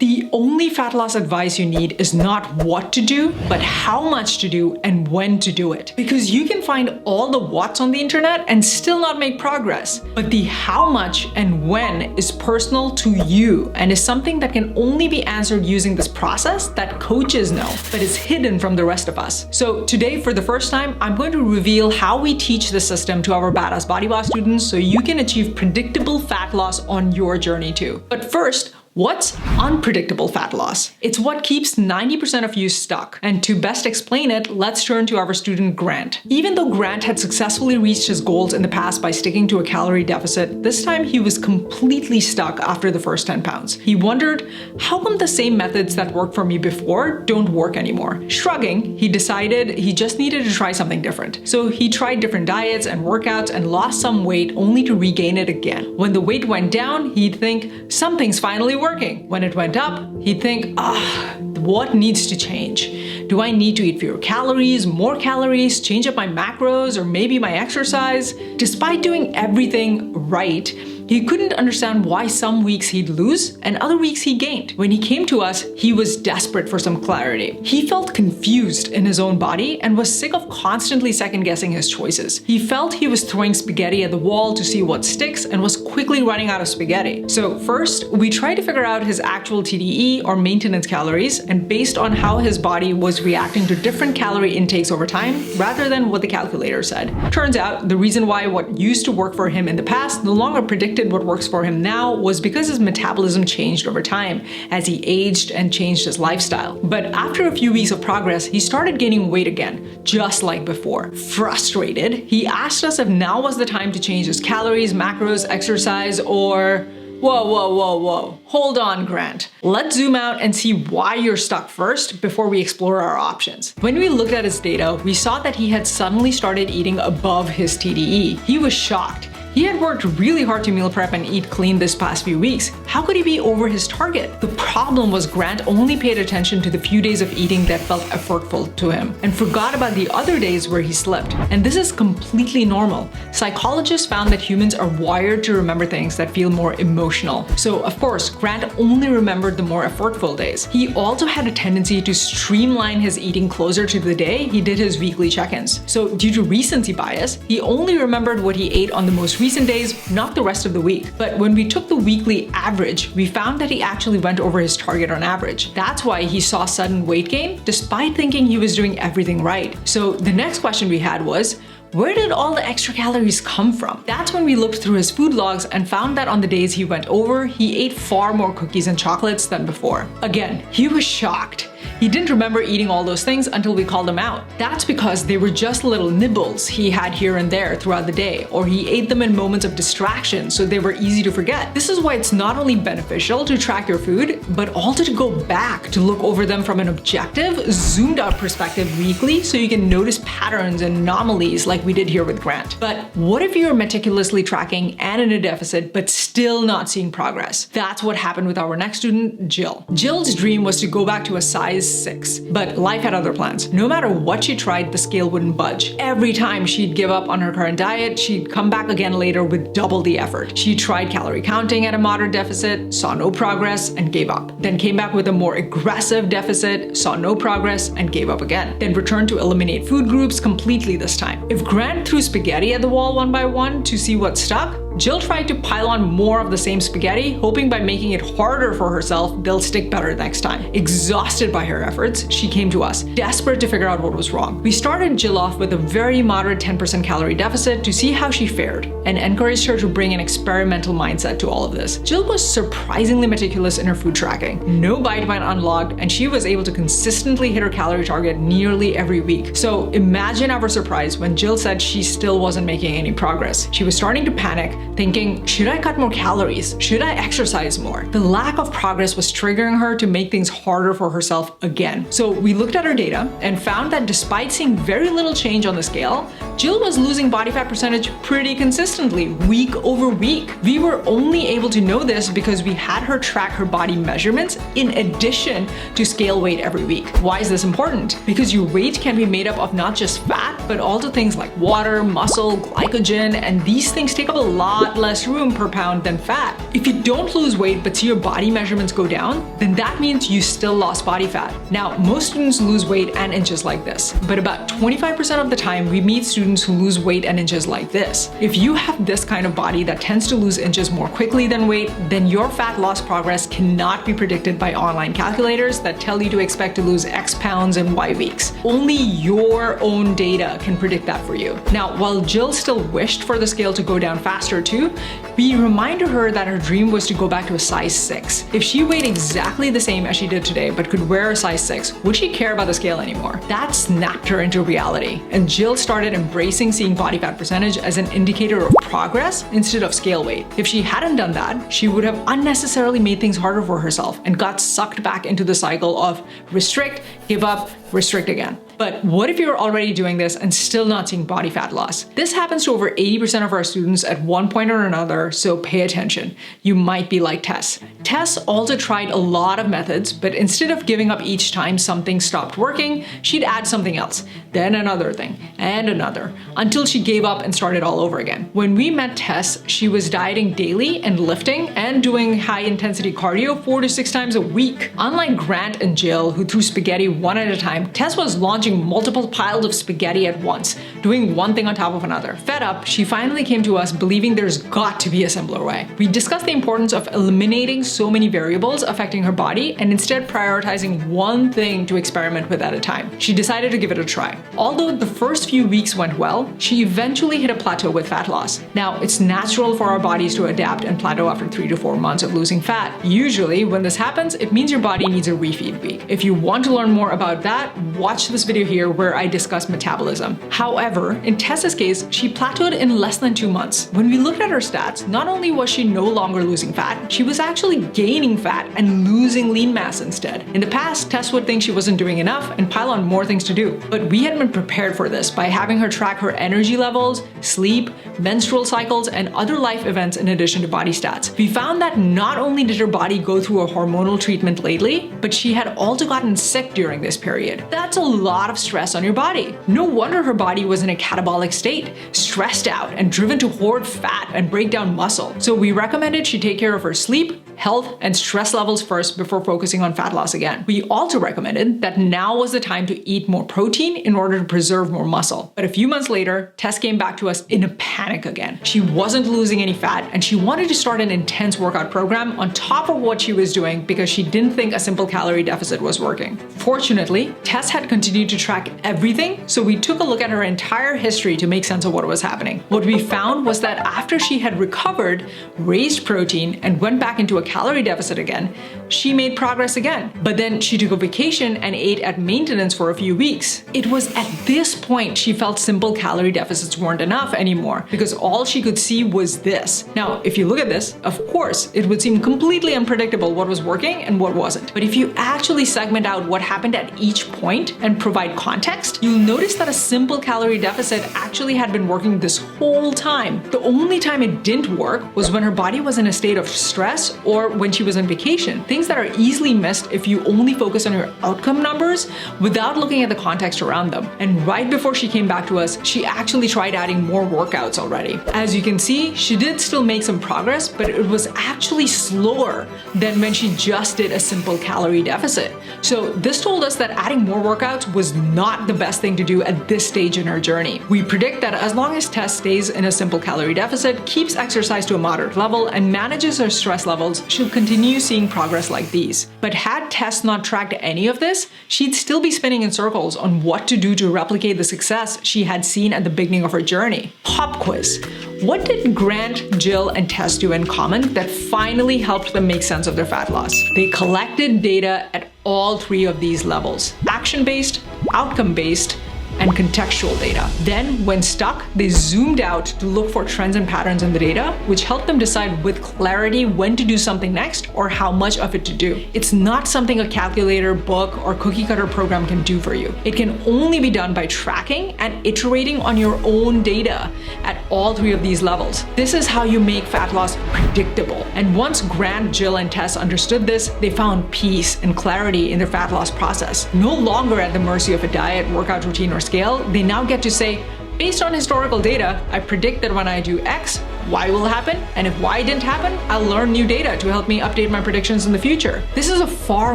The only fat loss advice you need is not what to do, but how much to do and when to do it. Because you can find all the what's on the internet and still not make progress. But the how much and when is personal to you and is something that can only be answered using this process that coaches know, but is hidden from the rest of us. So today, for the first time, I'm going to reveal how we teach this system to our Badass Body Boss students so you can achieve predictable fat loss on your journey too. But first, what's unpredictable fat loss? It's what keeps 90% of you stuck. And to best explain it, let's turn to our student Grant. Even though Grant had successfully reached his goals in the past by sticking to a calorie deficit, this time he was completely stuck after the first 10 pounds. He wondered, how come the same methods that worked for me before don't work anymore? Shrugging, he decided he just needed to try something different. So he tried different diets and workouts and lost some weight only to regain it again. When the weight went down, he'd think, something's finally working. When it went up, he'd think, what needs to change? Do I need to eat fewer calories, more calories, change up my macros, or maybe my exercise? Despite doing everything right, he couldn't understand why some weeks he'd lose and other weeks he gained. When he came to us, he was desperate for some clarity. He felt confused in his own body and was sick of constantly second-guessing his choices. He felt he was throwing spaghetti at the wall to see what sticks and was quickly running out of spaghetti. So first, we tried to figure out his actual TDE or maintenance calories, and based on how his body was reacting to different calorie intakes over time, rather than what the calculator said. Turns out, the reason why what used to work for him in the past no longer predicted what works for him now was because his metabolism changed over time as he aged and changed his lifestyle. But after a few weeks of progress, he started gaining weight again, just like before. Frustrated, he asked us if now was the time to change his calories, macros, exercise, or... Whoa. Hold on, Grant. Let's zoom out and see why you're stuck first before we explore our options. When we looked at his data, we saw that he had suddenly started eating above his TDE. He was shocked. He had worked really hard to meal prep and eat clean this past few weeks. How could he be over his target? The problem was Grant only paid attention to the few days of eating that felt effortful to him and forgot about the other days where he slipped. And this is completely normal. Psychologists found that humans are wired to remember things that feel more emotional. So of course, Grant only remembered the more effortful days. He also had a tendency to streamline his eating closer to the day he did his weekly check-ins. So due to recency bias, he only remembered what he ate on the most recent days, not the rest of the week. But when we took the weekly average, we found that he actually went over his target on average. That's why he saw sudden weight gain, despite thinking he was doing everything right. So the next question we had was, where did all the extra calories come from? That's when we looked through his food logs and found that on the days he went over, he ate far more cookies and chocolates than before. Again, he was shocked. He didn't remember eating all those things until we called him out. That's because they were just little nibbles he had here and there throughout the day, or he ate them in moments of distraction, so they were easy to forget. This is why it's not only beneficial to track your food, but also to go back to look over them from an objective, zoomed out perspective weekly so you can notice patterns and anomalies like we did here with Grant. But what if you're meticulously tracking and in a deficit, but still not seeing progress? That's what happened with our next student, Jill. Jill's dream was to go back to a size 6, but life had other plans. No matter what she tried, the scale wouldn't budge. Every time she'd give up on her current diet, she'd come back again later with double the effort. She tried calorie counting at a moderate deficit, saw no progress, and gave up. Then came back with a more aggressive deficit, saw no progress, and gave up again. Then returned to eliminate food groups completely this time. If Grant threw spaghetti at the wall one by one to see what stuck, Jill tried to pile on more of the same spaghetti, hoping by making it harder for herself, they'll stick better next time. Exhausted by her efforts, she came to us, desperate to figure out what was wrong. We started Jill off with a very moderate 10% calorie deficit to see how she fared, and encouraged her to bring an experimental mindset to all of this. Jill was surprisingly meticulous in her food tracking. No bite went unlocked, and she was able to consistently hit her calorie target nearly every week. So imagine our surprise when Jill said she still wasn't making any progress. She was starting to panic, thinking, should I cut more calories? Should I exercise more? The lack of progress was triggering her to make things harder for herself again. So we looked at her data and found that despite seeing very little change on the scale, Jill was losing body fat percentage pretty consistently, week over week. We were only able to know this because we had her track her body measurements in addition to scale weight every week. Why is this important? Because your weight can be made up of not just fat, but also things like water, muscle, glycogen, and these things take up a lot lot less room per pound than fat. If you don't lose weight but see your body measurements go down, then that means you still lost body fat. Now, most students lose weight and inches like this, but about 25% of the time we meet students who lose weight and inches like this. If you have this kind of body that tends to lose inches more quickly than weight, then your fat loss progress cannot be predicted by online calculators that tell you to expect to lose X pounds in Y weeks. Only your own data can predict that for you. Now, while Jill still wished for the scale to go down faster too, we reminded her that her dream was to go back to a size 6. If she weighed exactly the same as she did today but could wear a size 6, would she care about the scale anymore? That snapped her into reality, and Jill started embracing seeing body fat percentage as an indicator of progress instead of scale weight. If she hadn't done that, she would have unnecessarily made things harder for herself and got sucked back into the cycle of restrict, give up, restrict again. But what if you're already doing this and still not seeing body fat loss? This happens to over 80% of our students at one point or another, so pay attention. You might be like Tess. Tess also tried a lot of methods, but instead of giving up each time something stopped working, she'd add something else, then another thing, and another, until she gave up and started all over again. When we met Tess, she was dieting daily and lifting and doing high-intensity cardio 4 to 6 times a week. Unlike Grant and Jill, who threw spaghetti one at a time, Tess was launching multiple piles of spaghetti at once, doing one thing on top of another. Fed up, she finally came to us believing there's got to be a simpler way. We discussed the importance of eliminating so many variables affecting her body and instead prioritizing one thing to experiment with at a time. She decided to give it a try. Although the first few weeks went well, she eventually hit a plateau with fat loss. Now, it's natural for our bodies to adapt and plateau after 3 to 4 months of losing fat. Usually, when this happens, it means your body needs a refeed week. If you want to learn more about that, watch this video here where I discuss metabolism. However, in Tessa's case, she plateaued in less than 2 months. When we looked at her stats, not only was she no longer losing fat, she was actually gaining fat and losing lean mass instead. In the past, Tess would think she wasn't doing enough and pile on more things to do. But we had been prepared for this by having her track her energy levels, sleep, menstrual cycles, and other life events in addition to body stats. We found that not only did her body go through a hormonal treatment lately, but she had also gotten sick during this period. That's a lot of stress on your body. No wonder her body was in a catabolic state, stressed out and driven to hoard fat and break down muscle. So we recommended she take care of her sleep, health, and stress levels first before focusing on fat loss again. We also recommended that now was the time to eat more protein in order to preserve more muscle. But a few months later, Tess came back to us in a panic again. She wasn't losing any fat and she wanted to start an intense workout program on top of what she was doing because she didn't think a simple calorie deficit was working. Fortunately, Tess had continued to track everything, so we took a look at her entire history to make sense of what was happening. What we found was that after she had recovered, raised protein, and went back into a calorie deficit again, she made progress again. But then she took a vacation and ate at maintenance for a few weeks. It was at this point she felt simple calorie deficits weren't enough anymore because all she could see was this. Now, if you look at this, of course, it would seem completely unpredictable what was working and what wasn't. But if you actually segment out what happened at each point and provide context, you'll notice that a simple calorie deficit actually had been working this whole time. The only time it didn't work was when her body was in a state of stress or when she was on vacation. Things that are easily missed if you only focus on your outcome numbers without looking at the context around them. And right before she came back to us, she actually tried adding more workouts already. As you can see, she did still make some progress, but it was actually slower than when she just did a simple calorie deficit. So this told us that adding more workouts was not the best thing to do at this stage in her journey. We predict that as long as Tess stays in a simple calorie deficit, keeps exercise to a moderate level, and manages her stress levels, she'll continue seeing progress like these. But had Tess not tracked any of this, she'd still be spinning in circles on what to do to replicate the success she had seen at the beginning of her journey. Pop quiz. What did Grant, Jill, and Tess do in common that finally helped them make sense of their fat loss? They collected data at all 3 of these levels: action-based, outcome-based, and contextual data. Then, when stuck, they zoomed out to look for trends and patterns in the data, which helped them decide with clarity when to do something next or how much of it to do. It's not something a calculator, book, or cookie-cutter program can do for you. It can only be done by tracking and iterating on your own data at all 3 of these levels. This is how you make fat loss predictable. And once Grant, Jill, and Tess understood this, they found peace and clarity in their fat loss process. No longer at the mercy of a diet, workout routine, or scale, they now get to say, based on historical data, I predict that when I do X, why will happen, and if why didn't happen, I'll learn new data to help me update my predictions in the future. This is a far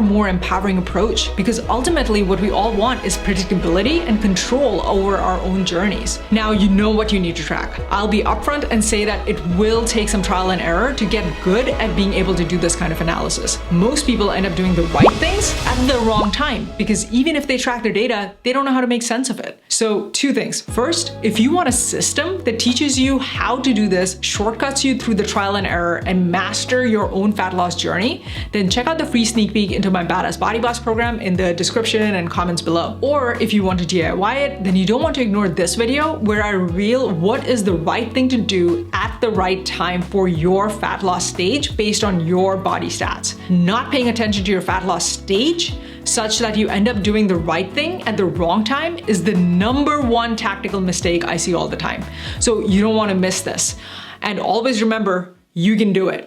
more empowering approach because ultimately what we all want is predictability and control over our own journeys. Now you know what you need to track. I'll be upfront and say that it will take some trial and error to get good at being able to do this kind of analysis. Most people end up doing the right things at the wrong time because even if they track their data, they don't know how to make sense of it. So two things. First, if you want a system that teaches you how to do this, shortcuts you through the trial and error, and master your own fat loss journey, then check out the free sneak peek into my Badass Body Boss program in the description and comments below. Or if you want to DIY it, then you don't want to ignore this video where I reveal what is the right thing to do at the right time for your fat loss stage based on your body stats. Not paying attention to your fat loss stage such that you end up doing the right thing at the wrong time is the #1 tactical mistake I see all the time. So you don't want to miss this. And always remember, you can do it.